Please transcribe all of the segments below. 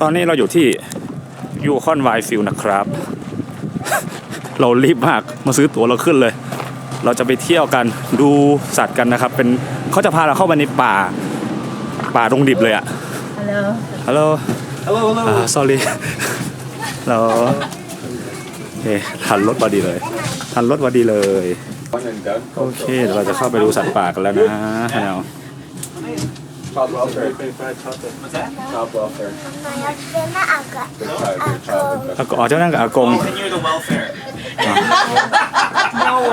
ตอนนี้เราอยู่ที่ยูคอนไวฟิลนะครับ เรารีบมากมาซื้อตั๋วเราขึ้นเลยเราจะไปเที่ยวกันดูสัตว์กันนะครับเป็นเขาจะพาเราเข้าไปในป่าดงดิบเลยอะฮัลโหล sorry เราทันรถพอดีเลยโอเคเดี๋ยวเราจะเข้าไปดูสัตว์ป่ากันแล้วนะฮะChild welfare. What's that? Child welfare. อ๋อเจ้านั่งกับอากง Oh, and you're the welfare.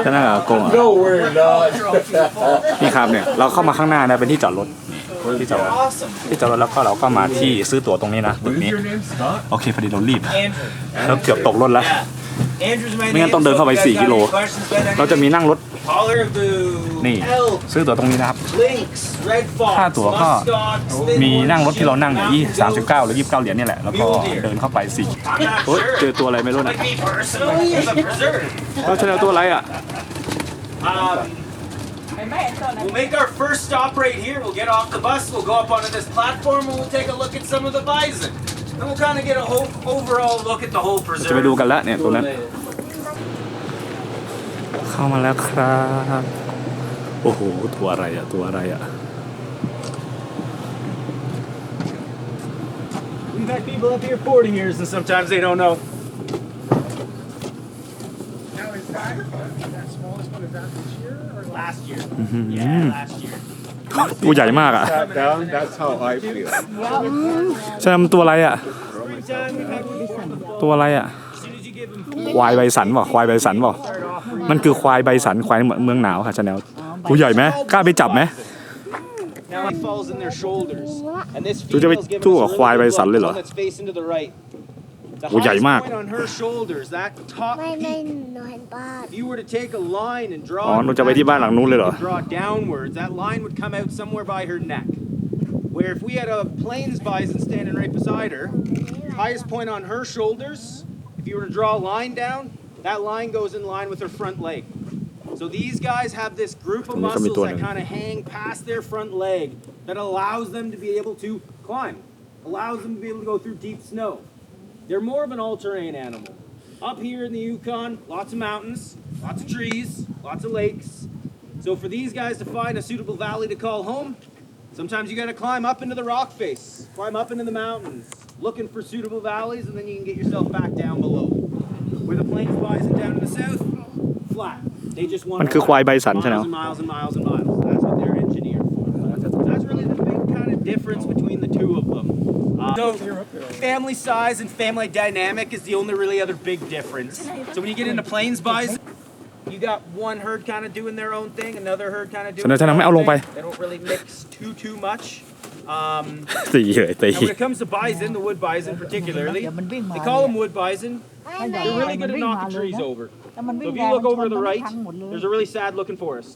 เจ้านั่งกับอากง No, we're not. นี่ครับเนี่ยเราเข้ามาข้างหน้านะเป็นที่จอดรถที่จอดรถแล้วก็เราก็มาที่ซื้อตั๋วตรงนี้นะตึกนี้โอเคพอดีเรารีบแล้วเกือบตกรถแล้วไม่งั้นต้องเดินเข้าไป4 กิโลเราจะมีนั่งรถนี่ซื้อตั๋วตรงนี้นะครับค่าตั๋วก็มีนั่งรถที่เรานั่งเนี่ย39 หรือ 29 เหรียญนี่แหละแล้วก็เดินเข้าไป4โอ๊ยเจอตัวอะไรไม่รู้นะเราเจอตัวอะไรอ่ะWe'll make our first stop right here. We'll get off the bus. We'll go up onto this platform and we'll take a look at some of the bison. And we'll kind of get a whole overall look at the whole preserve. จะไปดูกันแล้วเนี่ยตัวนั้นเข้ามาแล้วครับโอ้โหตัวอะไรอ่ะWe've had people up here 40 years and sometimes they don't know. Now is that smallest one, is that this year or Last year. Yeah, last year. ตัวใหญ่มากอ่ะ down? That's how I feel. ใช่มันตัวอะไรอ่ะตัวอะไรอ่ะควายใบสันเปล่ามันคือควายใบสันควายเมืองหนาวค่ะชาแนลตัวใหญ่ไหมกล้าไปจับไหม Now it falls in their shoulders. And this ตัวจะไป female's giving สู้ us กับ a ควาย really ใบ good สัน look. เลย The เหรอ one that's facing to the right. The ตัวใหญ่ highest มาก point on her shoulders, that top ไม่ peak. หนูเห็นบ้าน If you were to take a line and draw อ๋อ it หนู from จะไป that ที่บ้านหลัง top นู้นเลยเหรอ peak and draw downwards, that line would come out somewhere by her neck. Where if we had a plains bison standing right beside her, highest point on her shoulders, if you were to draw a line down, that line goes in line with her front leg. So these guys have this group of muscles that kind of hang past their front leg that allows them to be able to climb, allows them to be able to go through deep snow. They're more of an all-terrain animal. Up here in the Yukon, lots of mountains, lots of trees, lots of lakes. So for these guys to find a suitable valley to call home, sometimes you got to climb up into the rock face, climb up into the mountains, looking for suitable valleys, and then you can get yourself back down below. Where the plains bison down in the south, flat. They just want มันคือควายใบสันใช่ไหม miles and miles and miles and miles. That's what they're engineered for. That's really the big kind of difference between the two of them. So family size and family dynamic is the only really other big difference. So when you get into plains bison, you got one herd kind of doing their own thing, another herd kind of doing their own thing. They don't really mix too much. ตีเลย Now when it comes to bison, the wood bison particularly, they call them wood bison. They're really good at knocking trees over. So if you look over to the right, there's a really sad-looking forest.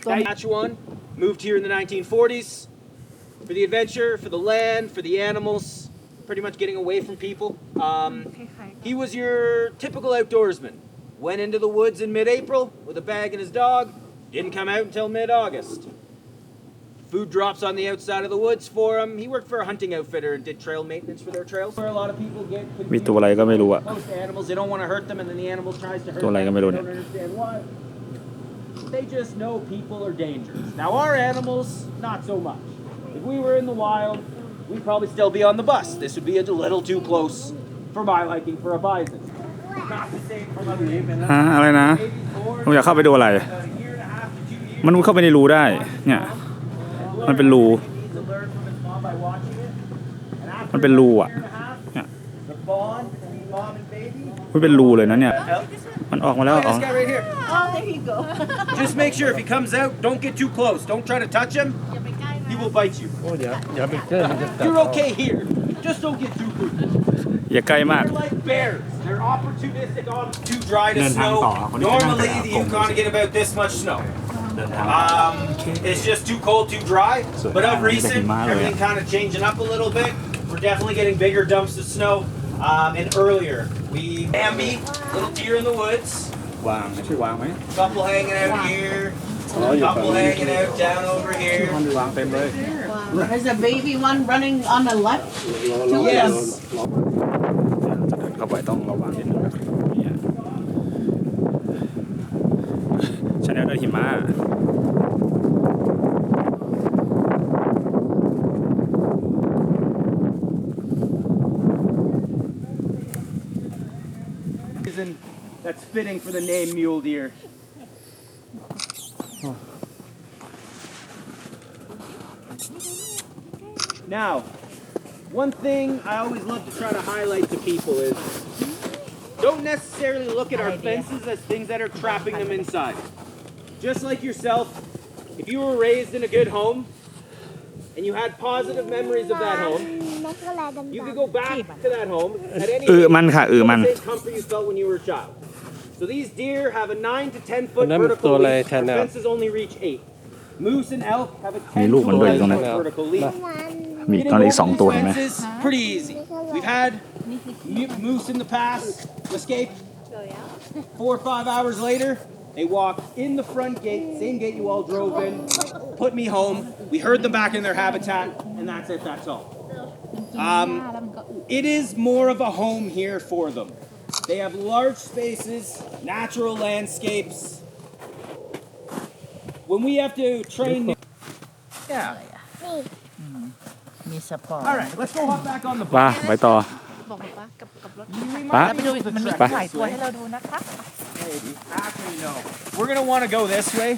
Saskatchewan moved here in the 1940s for the adventure, for the land, for the animals, pretty much getting away from people. He was your typical outdoorsman. Went into the woods in mid-April with a bag and his dog. Didn't come out until mid-August. Food drops on the outside of the woods for him. He worked for a hunting outfitter and did trail maintenance for their trails. Where a lot of people get มีตัวอะไรก็ไม่รู้อะ most animals, they don't want to hurt them, and then the animal tries to hurt ตัวอะไร them. ก็ไม่รู้ They เนี่ย don't understand why. They just know people are dangerous. Now our animals, not so much. If we were in the wild, we'd probably still be on the bus. This would be a little too close for my liking for a bison. Not the same from other humans. อะไรนะผมอยากเข้าไปดูอะไร A year and a half to 2 years. มันเข้าไปในรูได้เนี่ยมันเป็นรู He needs to learn from his mom by watching it. And after มันเป็นรูอ่ะ a year and a half, เนี่ย the bond between mom and baby. มันเป็นรูเลยนะเนี่ยมันออกมาแล้ว Oh, อ๋อ this guy right here. Oh there you go Just make sure if he comes out, don't get too close. Don't try to touch him. He will bite you. อย่าไปเจอมันจะกัด You're okay here. Just don't get too close. อย่าใกล้มาก They're like bears. They're opportunistic on too dry to เดินทาง snow. ต่อคนนี้ก็นั่งแต่ Normally, the กรง Yukon get about this much snow. เดินทาง It's just too cold, too dry. So, But of yeah, recent, it's like everything kind of changing up a little bit. We're definitely getting bigger dumps of snow. And earlier, we Bambi, little deer in the woods. วางไม่ใช่วางไหม Couple hanging out here. Couple hanging out down over here. วางเต็มเลย There's a baby one running on the left. Yes. จะเดินเข้าไปต้องระวังนิดนึงนะเนี่ยชาแนลด้วยหิมะ That's fitting for the name mule deer. Now, one thing I always love to try to highlight to people is don't necessarily look at our fences as things that are trapping them inside. Just like yourself, if you were raised in a good home and you had positive memories of that home, you could go back to that home at any มันค่ะมัน same comfort you felt when you were a child. So these deer have a 9 to 10 foot vertical leash. Our fences only reach 8. Moose and elk have a 10 to 11 foot vertical leash. มีตอนนี้2ตัวเห็นไหม Fences, pretty easy. We've had moose in the past escape. 4 or 5 hours later, they walked in the front gate, same gate you all drove in, put me home. We heard them back in their habitat, and that's it, that's all. It is more of a home here for them. They have large spaces, natural landscapes. When we have to train new... Yeah. มีสปอร์ต All right, let's go hop back on the ว่า bus. ไปต่อ บอกป้ากับรถ ป้า ไปดูมันมี ไป หลายตัวให้เราดูนะคะ Actually, no. We're going to want to go this way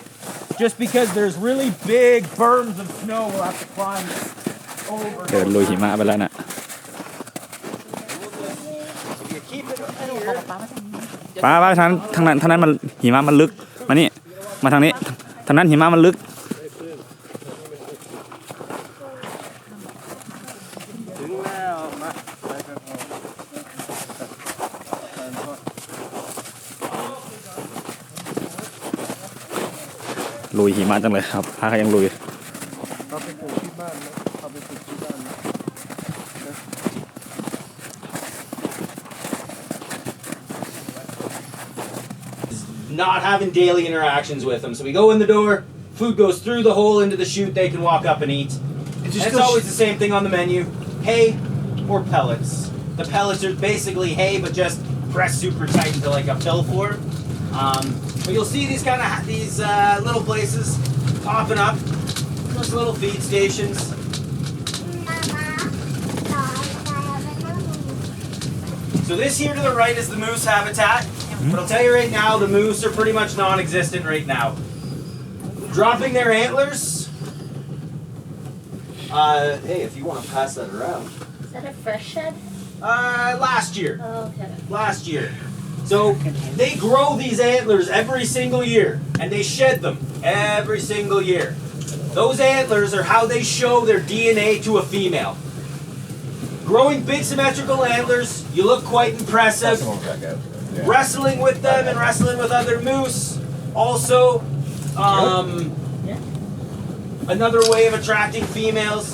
just because there's really big berms of snow we'll have to climb over. เดินลุยหิมะไปแล้วน่ะ You keep it บอก here. ป้ามาทางนี้ ป้าทางนั้นมันหิมะมันลึกมานี่มาทางนี้ทางนั้นหิมะมันลึก ลุยหิมะจังเลยครับพาเขายังลุย Not having daily interactions with them. So we go in the door, food goes through the hole into the chute, they can walk up and eat. And it's always the same thing on the menu, hay or pellets. The pellets are basically hay, but just pressed super tight into like a pill form. But you'll see these little places popping up, just little feed stations. So this here to the right is the moose habitat. But I'll tell you right now, the moose are pretty much non-existent right now. Dropping their antlers. Hey, if you want to pass that around. Is that a fresh shed? Last year. Oh, okay. Last year. So they grow these antlers every single year, and they shed them every single year. Those antlers are how they show their DNA to a female. Growing big symmetrical antlers, you look quite impressive. Wrestling with them and wrestling with other moose, also another way of attracting females.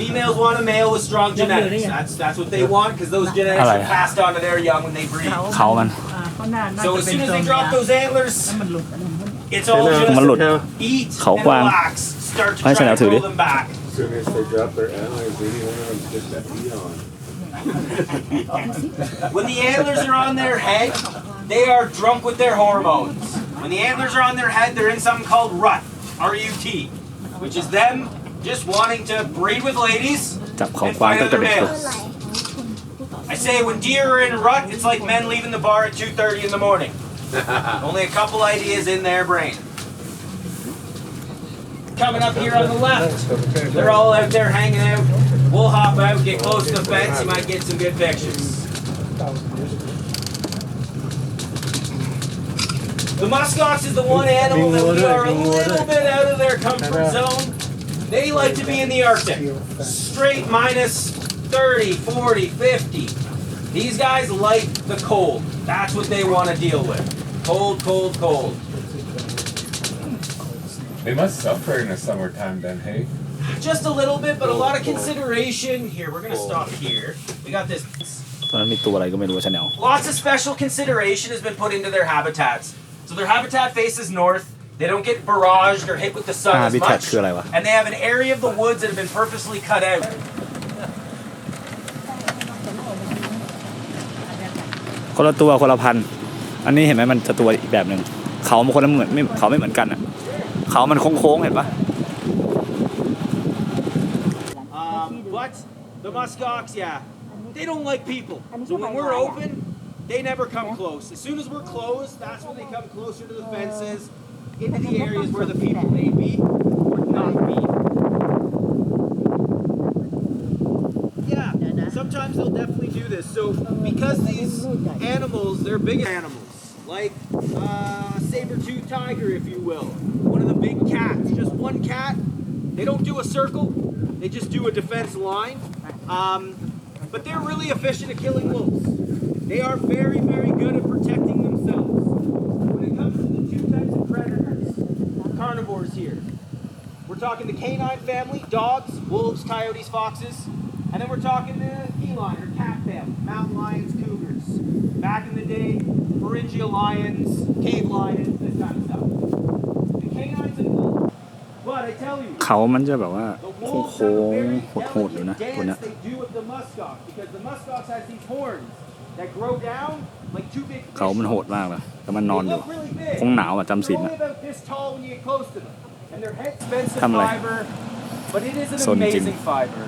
Females want a male with strong genetics. That's what they want because those genetics are passed on to their young when they breed. เขามัน So as soon as they drop those antlers, it's all มันหลุด just eat เขา and กวาง relax. Start to ให้ try ฉันเอา to ถือดิ grow them back. As soon as they drop their antlers, they want to stick that heat on. When the antlers are on their head, they are drunk with their hormones. When the antlers are on their head, they're in something called rut, R-U-T, which is them just wanting to breed with ladies จับเขา and กวาง fight ตั้งแต่ other เด็กเลย males. I say when deer are in rut, it's like men leaving the bar at 2:30 in the morning. Only a couple ideas in their brain. Coming up here on the left, they're all out there hanging out. We'll hop out, get close to the fence, you might get some good pictures. The muskox is the one animal that we are a little bit out of their comfort zone. They like to be in the Arctic. Straight minus 30, 40, 50. These guys like the cold. That's what they want to deal with. Cold, cold, cold. They must suffer in the summertime then, hey? Just a little bit, but a lot of consideration. Here, we're going to stop here. We got this. ตอนนั้นมีตัวอะไรก็ไม่รู้ชาแนล Lots of special consideration has been put into their habitats. So their habitat faces north. They don't get barraged or hit with the sun as habitat much. คืออะไรวะ And they have an area of the woods that have been purposely cut out. คนละตัวคนละพันธุ์อันนี้เห็นไหมมันจะตัวอีกแบบหนึ่งเขามันคนละเหมือนเขาไม่เหมือนกันอ่ะเขามันโค้งๆเห็นปะ But the muskox, yeah, they don't like people. So when we're open, they never come close. As soon as we're closed, that's when they come closer to the fences, into the areas where the people may be or not be. Yeah, sometimes they'll definitely do this. So because these animals, they're big animals, like saber-toothed tiger, if you will, one of the big cats, just one cat. They don't do a circle. They just do a defense line. But they're really efficient at killing wolves. They are very, very good at protecting themselves. When it comes to the two types of predators, carnivores here, we're talking the canine family, dogs, wolves, coyotes, foxes, and then we're talking the feline or cat family, mountain lions, cougars. Back in the day, pharyngeal lions, cave lions, this kind of stuff. The canines and wolves. But I tell you, เขามันจะแบบว่า the โ wolves ค้ have a ง very ๆโหดๆอยู่ delicate นะตัวเนี้ย dance they do with the muskox because the muskox has these horns that grow down like two big เขามัน fish โหดมากเลยแต่มันนอน They อยู่ look really big. คงหนาวอ่ะจำศีล They're อ่ะ only about this tall when you get close to them. And their head's expensive ทำอะไร fiber, but it is an โซนจริง amazing fiber.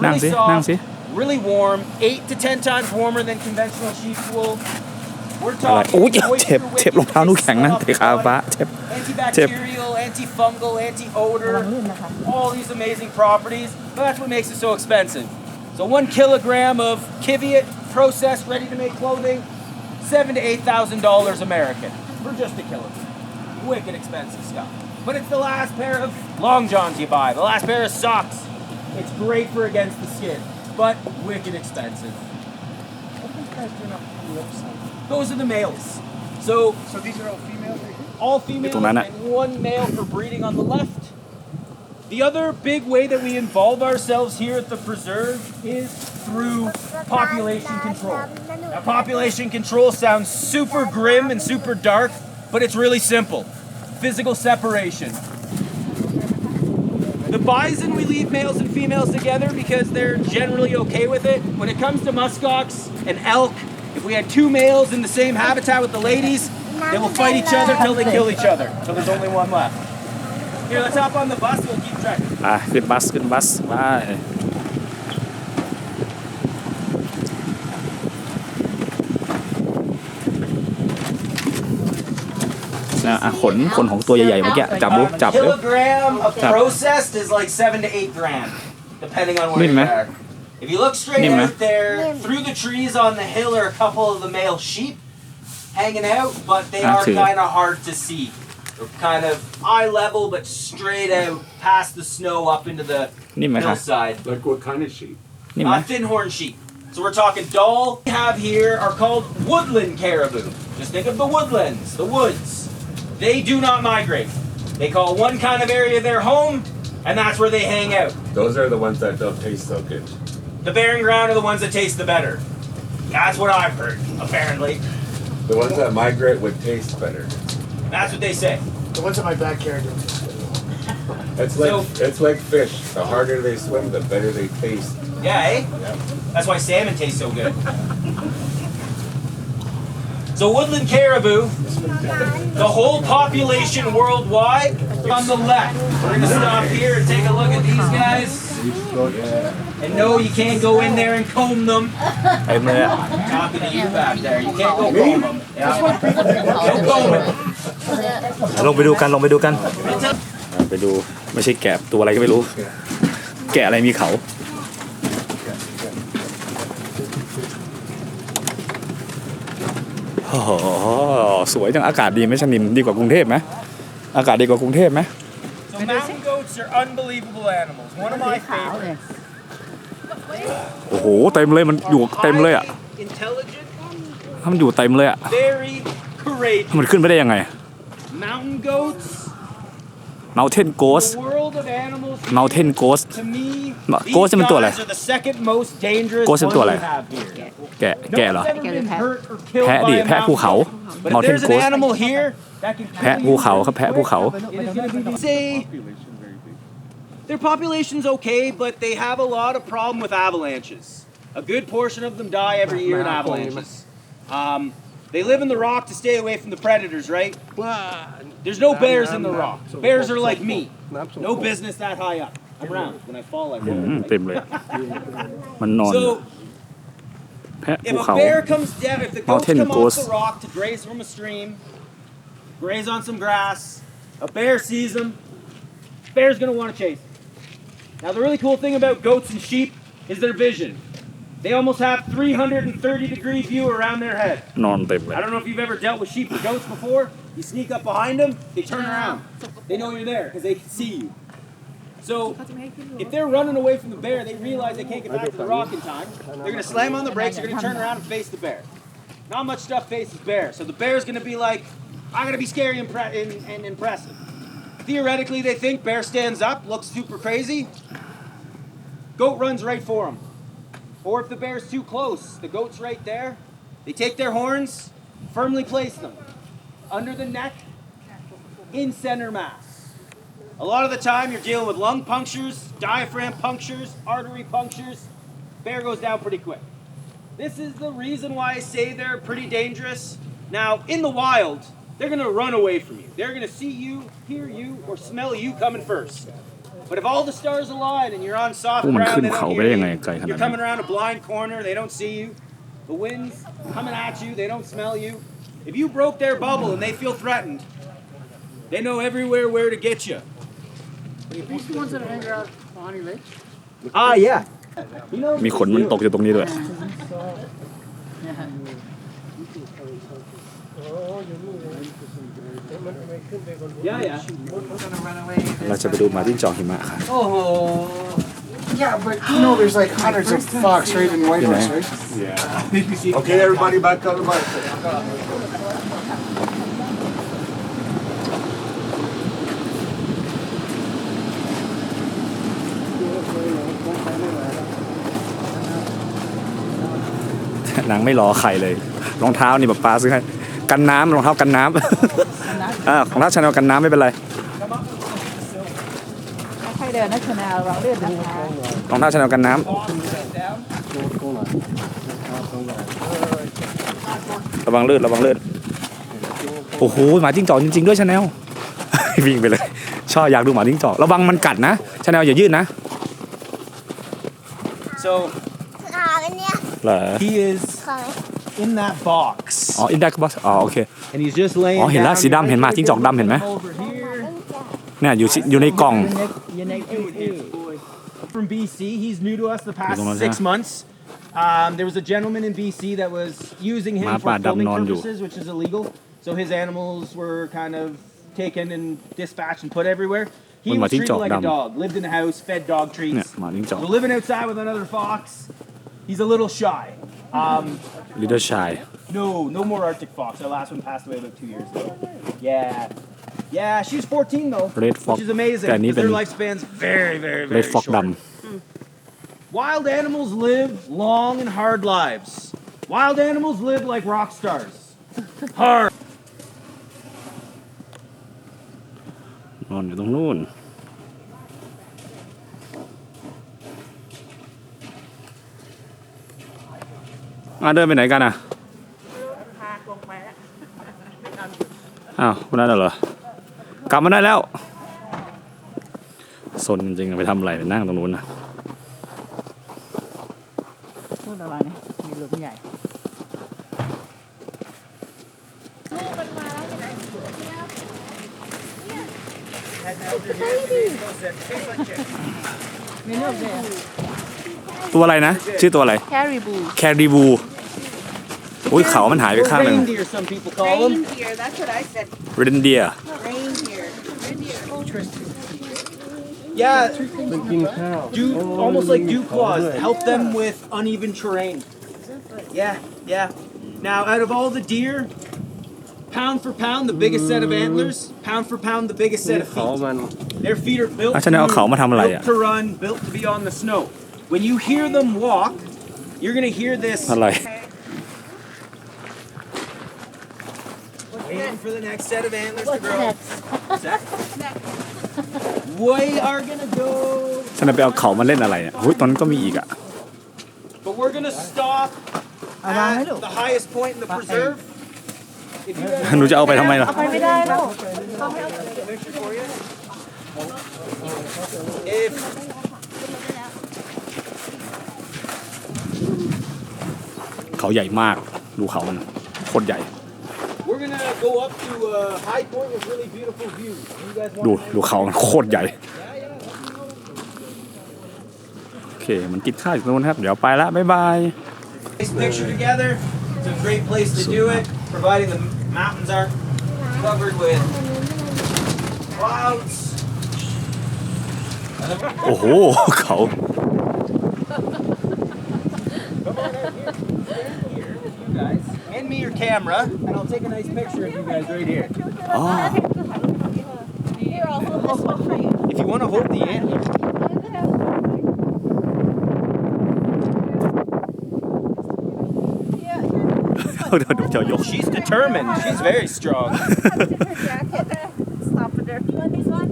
นั่ง Really สินั่งสิ soft, really warm, 8 to 10 times warmer than conventional sheep wool. We're อะไร talking โอ้ย oyster เจ็บ wick เจ็บรองเท้านูแข็งนะ that เตะขาฟ้าเจ็บ antibacterial, antifungal, anti-odor, all these amazing properties. But that's what makes it so expensive. So 1 kilogram of kiviot processed, ready to make clothing, $7,000 to $8,000 American for just a kilogram. Wicked expensive stuff. But it's the last pair of long johns you buy, the last pair of socks. It's great for against the skin, but wicked expensive. Those are the males. So these are all females right here? all females ตรงนั้นน่ะ and 1 male for breeding on the left. The other big way that we involve ourselves here at the preserve is through population control. Now, population control sounds super grim and super dark, but it's really simple. Physical separation. The bison, we leave males and females together because they're generally okay with it. When it comes to muskox and elk, if we had 2 males in the same habitat with the ladies, they will fight each other till they kill each other, till there's only one left. Here, let's hop on the bus, we'll keep track. ขึ้นบัสไปนะขนของตัวใหญ่ๆเมื่อกี้จับดูจับ Kilogram of Tap. processed is like 7 to 8 grams, depending on where Nhìn you mày. are. If you look straight Nhìn mày. out there, through the trees on the hill are a couple of the male sheep hanging out, but they are Thử. kind of hard to see. They're kind of eye level, but straight out past the snow up into the นิ่มไหมคะ hillside. Like what kind of sheep? นิ่มไหม Thin horn sheep. So we're talking doll. We have here are called woodland caribou. Just think of the woodlands, the woods. They do not migrate. They call one kind of area their home, and that's where they hang out. Those are the ones that don't taste so good. The barren ground are the ones that taste the better. That's what I've heard, apparently. The ones that migrate would taste better. That's what they say. The ones in my backyard don't taste good. It's like fish. The harder they swim, the better they taste. Yeah, eh? That's why salmon tastes so good. So woodland caribou, the whole population worldwide on the left. We're gonna stop here and take a look at these guys. And no, you can't go in there and comb them. เต็มเลยอ่ะ Talking to you back there, you can't go comb them. Yeah. No combing. ลงไปดูกันไปดูไม่ใช่แกะตัวอะไรก็ไม่รู้ แกะอะไรมีเขาโอ้โหสวยจังอากาศดีไหมชนินดีกว่ากรุงเทพไหมอากาศดีกว่ากรุงเทพไหม So mountain goats are unbelievable animals. One of my favorites. โอ้โหเต็มเลยมันอยู่เต็มเลยอ่ะ Highly intelligent, ถ้ามันอยู่เต็มเลยอ่ะ very courageous. มันขึ้นไปได้ยังไง Mountain goats, Mountain Ghost the world of animals Mountain Ghost to me โกสเป็นตัวอะไร These guys are the second most dangerous โกสเป็นตัวอะไร ones we have here. แกะเหรอ No one's ever been hurt or killed แพะดิ by a แพะภูเขา mountain. But if Mountain there's an goat animal here that can แพะภูเขาครับแพะภูเขา it is going to be say their population's okay, but they have a lot of problem with avalanches. A good portion of them die every year in avalanches. They live in the rock to stay away from the predators, right? There's no bears in the rock. Bears are like me. No business that high up. I'm round. When I fall, I อื roll. มเต็มเลยมันนอน So แพะภู if เขา a bear comes down, if the goats Mountain come goats. off the rock to graze from a stream, graze on some grass, a bear sees them, bear's gonna want to chase. Now the really cool thing about goats and sheep is their vision. They almost have 330-degree view around their head. นอนเต็มเลย I don't know if you've ever dealt with sheep or goats before. You sneak up behind them, they turn around. They know you're there because they can see you. So if they're running away from the bear, they realize they can't get back to the rock in time. They're going to slam on the brakes, they're going to turn around and face the bear. Not much stuff faces bear. So the bear's going to be like, I'm going to be scary and impressive. Theoretically, they think bear stands up, looks super crazy. Goat runs right for him. Or if the bear's too close, the goat's right there. They take their horns, firmly place them under the neck, in center mass. A lot of the time, you're dealing with lung punctures, diaphragm punctures, artery punctures. Bear goes down pretty quick. This is the reason why I say they're pretty dangerous. Now, in the wild, they're going to run away from you. They're going to see you, hear you, or smell you coming first. But if all the stars align and you're on soft พวกมัน ground, ขึ้น they เขา don't ไปได้ hear ยังไง you. ไกลขนาด You're นั้น coming around a blind corner, they don't see you. The wind's coming at you, they don't smell you. If you broke their bubble and they feel threatened, they know everywhere where to get you. These the ones that hang around Bonnie Lake. Ah, yeah. You know, มีขนมันตกอยู่ตรงนี้ด้วย yeah, yeah. เราจะไปดูหมาจิ้งจอกหิมะค่ะ Yeah, but you know there's like hundreds of fox right in Whitehorse, right? Okay, everybody back on the bike. นางไม่รอใครเลยรองเท้านี่แบบป้าซื้อให้กันน้ำรองเท้ากันน้ำ ของราชนากันน้ำไม่เป็นไร ค่อยๆเดินนะชนาเราเลื่อนนะคะ รองเท้าชาแนลกันน้ำระวังลื่นระวังลื่นโอ้โหหมาจิ้งจอกจริงๆด้วยชาแนล วิ่งไปเลยชอบอยากดูหมาจิ้งจอกระวังมันกัดนะชาแนลอย่ายืดนะ So เหรอ he is in that box. อ๋ออินดักบ็อกซ์อ๋อโอเค And he's just laying อ๋อเห็นแล้ว down สีดำ here. เห็นหมาจิ้งจอกดำเห็นไหม Over here. เนี่ยอยู่ในกล่อง From BC, he's new to us the past Ito na 6 siya. months. There was a gentleman in BC that was using him Mapa, for filming dam non ju. purposes, which is illegal. So his animals were kind of taken and dispatched and put everywhere. He Ui, was mà chính treated chọc like a đầm. dog, lived in the house, fed dog เนี่ย treats. หมาจิ้งจอก So living outside with another fox, he's a little shy. Little shy No more Arctic fox. Our last one passed away about 2 years ago. Yeah, she's 14 though, Red fox which is amazing. แต่อันนี้ Because เป็น their lifespan's very Red fox short. ดำ Wild animals live long and hard lives. Wild animals live like rock stars. Hard. นอนอยู่ตรงนู้นเดินไปไหนกันอ่ะอ้าวคนนั้นเหรอกลับมาได้แล้วซนจริงๆไปทำอะไรไปนั่งตรงนู้นนะ พูดอะไรนะมีหลุมใหญ่ มีลูกเดียว ตัวอะไรนะ ชื่อตัวอะไร แคริบู แคริบูอุ้ยเขามันหายไป Or ข้างหนึ่ง reindeer, some people call them. Reindeer, that's what I said. เรนเดีย Reindeer. Yeah, almost like dew claws. Help them with uneven terrain. Yeah. Now, out of all the deer, pound for pound, the biggest set of antlers. Pound for pound, the biggest set of feet. Their feet are built ฉันเอาเขามาทำอะไร built to run, built to be on the snow. When you hear them walk, you're gonna hear this. อะไร Waiting for the next set of antlers to grow. We are gonna go. ฉันไปเอาเขามาเล่นอะไรอ่ะตอนนั้นก็มีอีกอ่ะ But we're gonna stop at the highest point in the preserve. If you guys หนูจะเอาไปทำไมล่ะ ไปไม่ได้แล้ว if เขาใหญ่มากดูเขามันโคตรใหญ่ we're gonna go up to a high point with really beautiful views. You guys want ดูเขามันโคตรใหญ่โอเคมันกินข้าวอยู่ตรงนู้นครับเดี๋ยวไปละบ๊ายบาย Nice picture together. It's a great place to do it, providing the mountains aren't covered with clouds. โอ้โหเขา You guys, hand me your camera, and I'll take a nice picture of you guys right here. อ๋อ Here, I'll hold this one for you. If you want to hold the antler. เดี๋ยวจะยก She's determined. She's very strong. Stop it there. You want this one?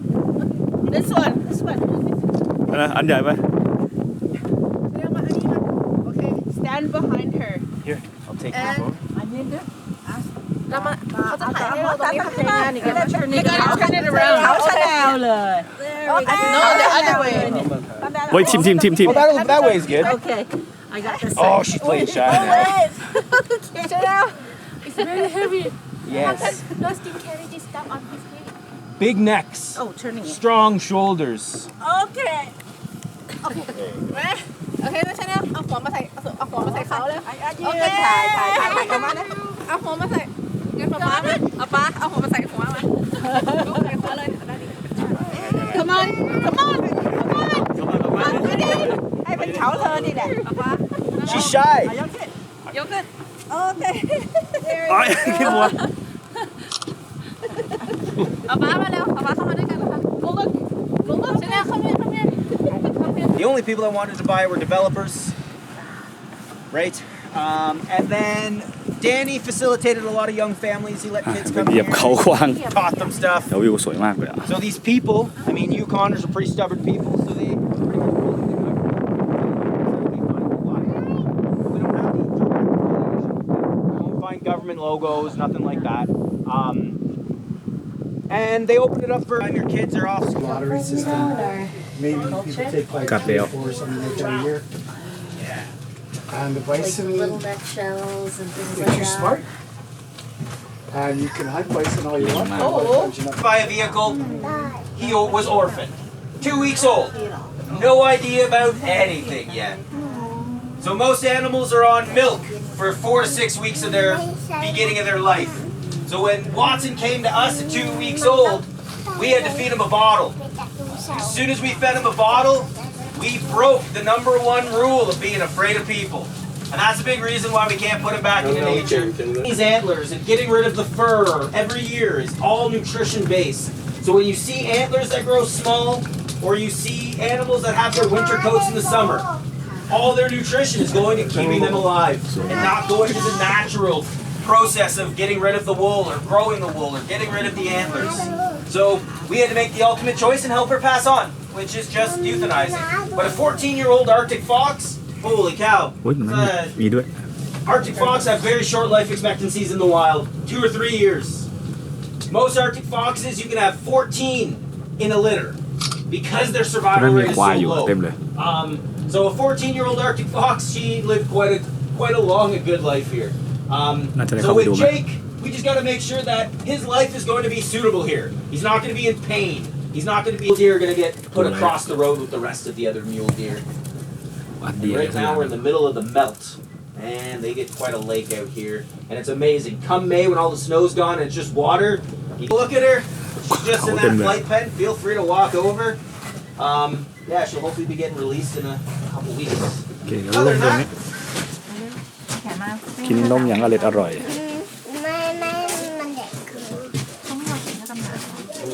This one. This one. อันใหญ่ไหม Okay. Stand behind her. Here, I'll take And- your phone. เรามาเขาจะถ่ายให้เราตรงนี้ทำงานอีกแล้ว turn it around เขาชะแนวเลย No, the other way. เฮ้ยทีม Oh, that way is good. Okay I got this Oh, she's playing shy now. It's very heavy. Yes. Dustin carry this stuff on his head. Big necks. Oh turning it Strong shoulders. Okay. Okay. โอเคนะชาแนลเอาหัวมาใส่เขาเลยโอเคถ่ายกันมาเลยเอาหัวมาใส่เงินป๊าเอาป๊าเอาหัวมาใส่หัวมาลูกใส่หัวเลยCome onให้เป็นเขาเธอนี่แหละเอาป๊า She's shy. ยกขึ้นโอเค ไอ้ขี้บัว เอาป๊ามาเร็วเอาป๊าเข้ามาด้วยกันนะคะลุงชาแนลเข้ามา The only people that wanted to buy were developers, right? And then Danny facilitated a lot of young families. He let kids ไป come เหยียบ here, เขากวาง taught them stuff. เดี๋ยววิวสวยมากเลยอ่ะ So these people, I mean, Yukoners are pretty stubborn people, so they pretty much bully the government. We don't have these direct regulations. We won't find government logos, nothing like that. And they opened it up for your kids are off school. Lottery system. Maybe people take like Got 3 or bail. 4 or something like that a year. And the bison, Little nutshell and things if like you're that. smart, and you can hunt bison all you want. Buy a vehicle. He was orphaned. 2 weeks old. No idea about anything yet. So most animals are on milk for 4 to 6 weeks of their beginning of their life. So when Watson came to us at 2 weeks old, we had to feed him a bottle. As soon as we fed him a bottle, we broke the #1 rule of being afraid of people. And that's a big reason why we can't put him back into nature. These antlers and getting rid of the fur every year is all nutrition based. So when you see antlers that grow small, or you see animals that have their winter coats in the summer, all their nutrition is going to keeping them alive and not going to the natural process of getting rid of the wool or growing the wool or getting rid of the antlers. So we had to make the ultimate choice and help her pass on, which is just euthanizing. But a 14-year-old Arctic fox, holy cow. โอ้ยมันมีด้วย Arctic fox have very short life expectancies in the wild, 2 or 3 years. Most Arctic foxes, you can have 14 in a litter because their นั่ survival นมี rate is ควาย so อยู่อะเต็ม low. เลย So a 14-year-old Arctic fox, she lived quite a long and good life here. So with Jake, we just got to make sure that his life is going to be suitable here. He's not going to be in pain. He's not going to be deer going to get put across the road with the rest of the other mule deer. อันเดียว Right now we're in the middle of the melt, and they get quite a lake out here, and it's amazing. Come May when all the snow's gone and it's just water, you look at her. She's just in that flight pen. Feel free to walk over. Yeah, she'll hopefully be getting released in a couple weeks. โอเคเดี๋ยวลงตรงนี้กินนมอย่างอร่อย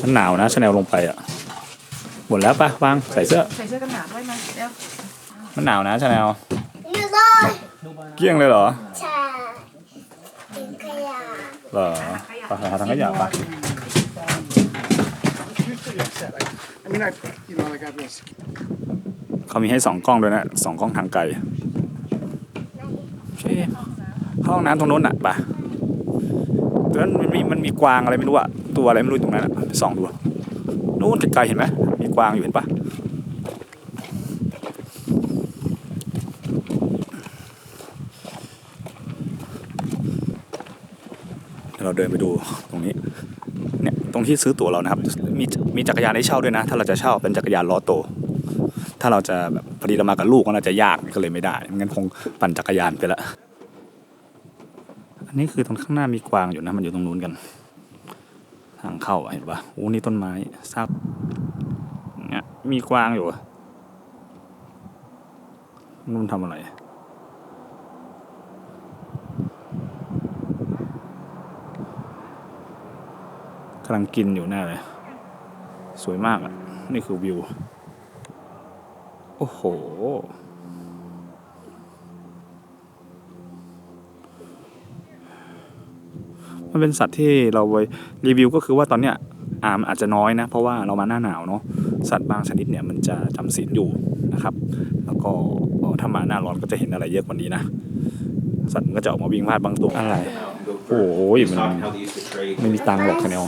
มันหนาวนะชาแนลลงไปอ่ะ มดแล้วปะวางใส่เสื้อ ใส่เสื้อกันหนาวด้วยมั้ยเดี๋ยว มันหนาวนะชาแนล ไม่ได้ เกลี้ยงเลยเหรอ ใช่ทิ้งขยะ เหรอไปหาทางขยะปะ I mean, I, you know, like I've been. เขามีให้2 กล้องด้วยนะ2 กล้องทางไกลโอเคเข้าห้องน้ำตรงโน้นอ่ะปะตรงนั้นมันมีกวางอะไรไม่รู้อะตัวอะไรไม่รู้ตรงนั้นอะไปส่องดูนู้นไกลๆเห็นไหมมีกวางอยู่เห็นปะเราเดินไปดูตรงนี้เนี่ยตรงที่ซื้อตั๋วเรานะครับมีจักรยานให้เช่าด้วยนะถ้าเราจะเช่าเป็นจักรยานล้อโตถ้าเราจะแบบพอดีเรามากับลูกก็น่าจะยากก็เลยไม่ได้งั้นคงปั่นจักรยานไปละอันนี้คือตรงข้างหน้ามีกวางอยู่นะมันอยู่ตรงนู้นกันทางเข้าเห็นปะโอ้นี่ต้นไม้ซับเนี่ยมีกวางอยู่มันทำอะไรกำลังกินอยู่แน่เลยสวยมากอ่ะนี่คือวิวโอ้โหมันเป็นสัตว์ที่เราไปรีวิวก็คือว่าตอนเนี้ยอาจจะน้อยนะเพราะว่าเรามาหน้าหนาวเนาะสัตว์บางชนิดเนี่ยมันจะจำศีลอยู่นะครับแล้วก็ถ้ามาหน้าร้อนก็จะเห็นอะไรเยอะกว่านี้นะสัตว์มันก็จะออกมาวิ่งพลาดบางตัวอะไรโอ้โหมันไม่มีตังค์หรอกคะแนน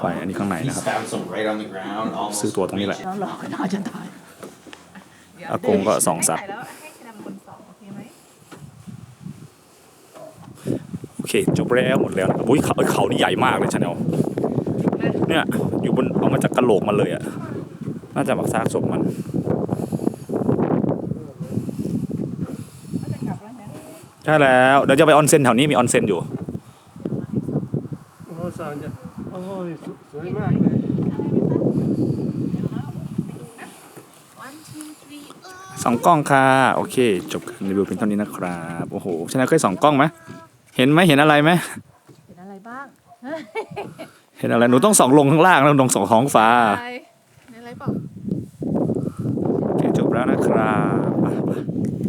ไปอันนี้ข้างในนะครับซื้อตัวตรงนี้แหละ หลอกน่าจะตาย อากงก็2 ซับโอเคจบแล้วหมดแล้วโอ้ยเขานี่ใหญ่มากเลยชาแนลเนี่ยอยู่บนเอามาจากกะโหลกมันเลยอ่ะน่าจะบักซากศพมันใช่แล้วเดี๋ยวจะไปออนเซ็นแถวนี้มีออนเซ็นอยู่2 กล้องค่ะโอเคจบการรีวิวเป็นเท่านี้นะครับโอ้โหชาแนลเคย2 กล้องไหมเห็นอะไรไหม เห็นอะไรบ้าง เห็นอะไรหนูต้องส่องลงข้างล่างแล้วต้องส่องท้องฟ้า ในอะไรเปล่า โอเคจบแล้วนะครับ